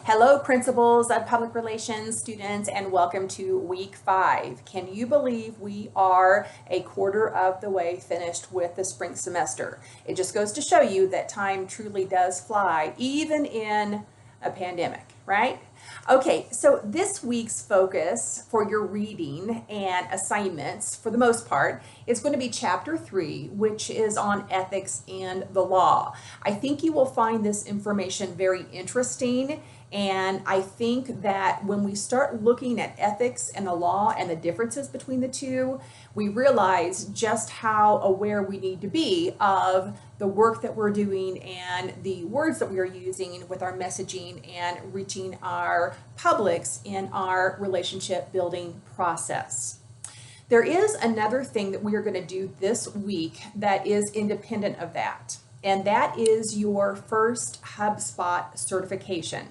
Hello, principals of public relations, students, and welcome to week 5. Can you believe we are a quarter of the way finished with the spring semester? It just goes to show you that time truly does fly, even in a pandemic, right? Okay, so this week's focus for your reading and assignments, for the most part, is going to be chapter 3, which is on ethics and the law. I think you will find this information very interesting, and I think that when we start looking at ethics and the law and the differences between the two, we realize just how aware we need to be of the work that we're doing and the words that we are using with our messaging and reaching our publics in our relationship building process. There is another thing that we are going to do this week that is independent of that, and that is your first HubSpot certification.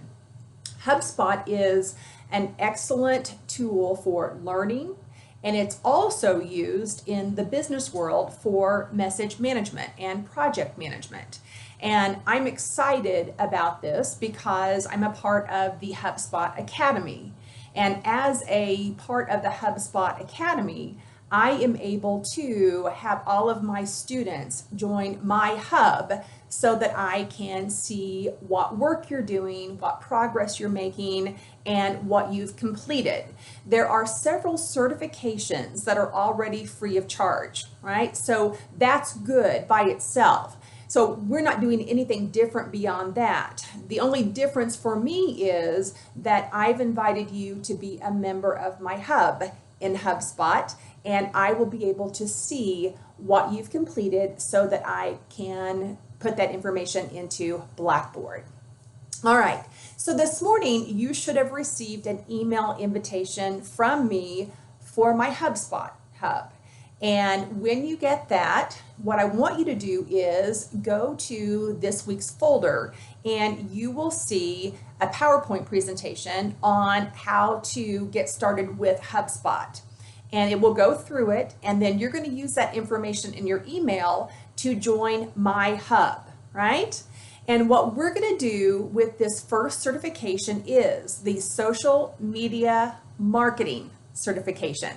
HubSpot is an excellent tool for learning, and it's also used in the business world for message management and project management. And I'm excited about this because I'm a part of the HubSpot Academy. And as a part of the HubSpot Academy, I am able to have all of my students join my hub so that I can see what work you're doing, what progress you're making, and what you've completed. There are several certifications that are already free of charge, right? So that's good by itself. So we're not doing anything different beyond that. The only difference for me is that I've invited you to be a member of my hub in HubSpot, and I will be able to see what you've completed so that I can put that information into Blackboard. All right, so this morning you should have received an email invitation from me for my HubSpot hub. And when you get that, what I want you to do is go to this week's folder and you will see a PowerPoint presentation on how to get started with HubSpot. And it will go through it, and then you're going to use that information in your email to join my hub, right? And what we're going to do with this first certification is the social media marketing certification.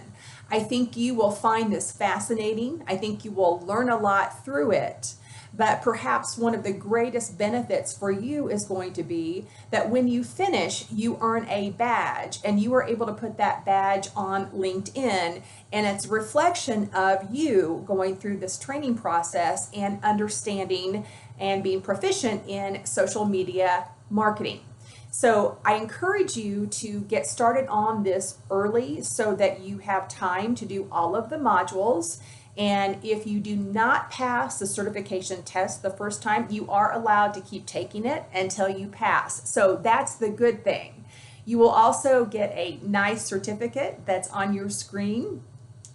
I think you will find this fascinating. I think you will learn a lot through it. But perhaps one of the greatest benefits for you is going to be that when you finish, you earn a badge, and you are able to put that badge on LinkedIn, and it's a reflection of you going through this training process and understanding and being proficient in social media marketing. So I encourage you to get started on this early so that you have time to do all of the modules. And if you do not pass the certification test the first time, you are allowed to keep taking it until you pass. So that's the good thing. You will also get a nice certificate that's on your screen,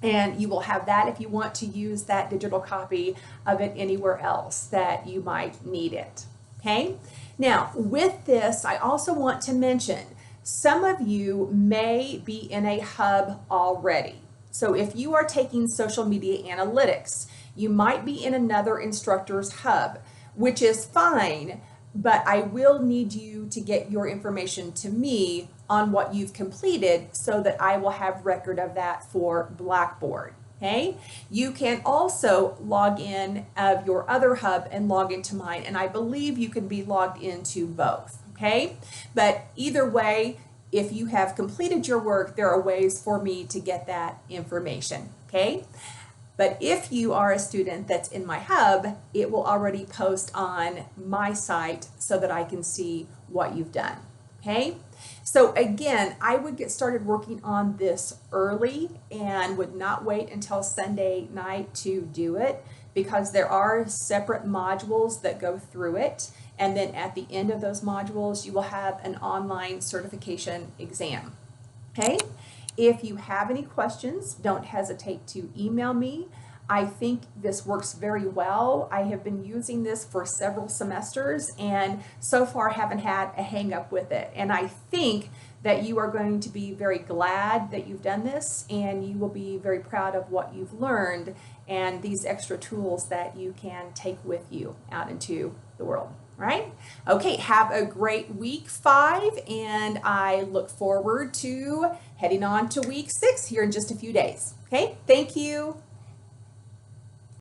and you will have that if you want to use that digital copy of it anywhere else that you might need it. Okay? Now, with this, I also want to mention some of you may be in a hub already. So if you are taking social media analytics, you might be in another instructor's hub, which is fine, but I will need you to get your information to me on what you've completed so that I will have record of that for Blackboard. Okay, you can also log in of your other hub and log into mine, and I believe you can be logged into both. Okay, but either way, if you have completed your work, there are ways for me to get that information. Okay, but if you are a student that's in my hub, it will already post on my site so that I can see what you've done. Okay, so again, I would get started working on this early and would not wait until Sunday night to do it, because there are separate modules that go through it. And then at the end of those modules, you will have an online certification exam. Okay, if you have any questions, don't hesitate to email me. I think this works very well. I have been using this for several semesters and so far haven't had a hang up with it. And I think that you are going to be very glad that you've done this, and you will be very proud of what you've learned and these extra tools that you can take with you out into the world. right? Okay, have a great week 5, and I look forward to heading on to week 6 here in just a few days. Okay, thank you.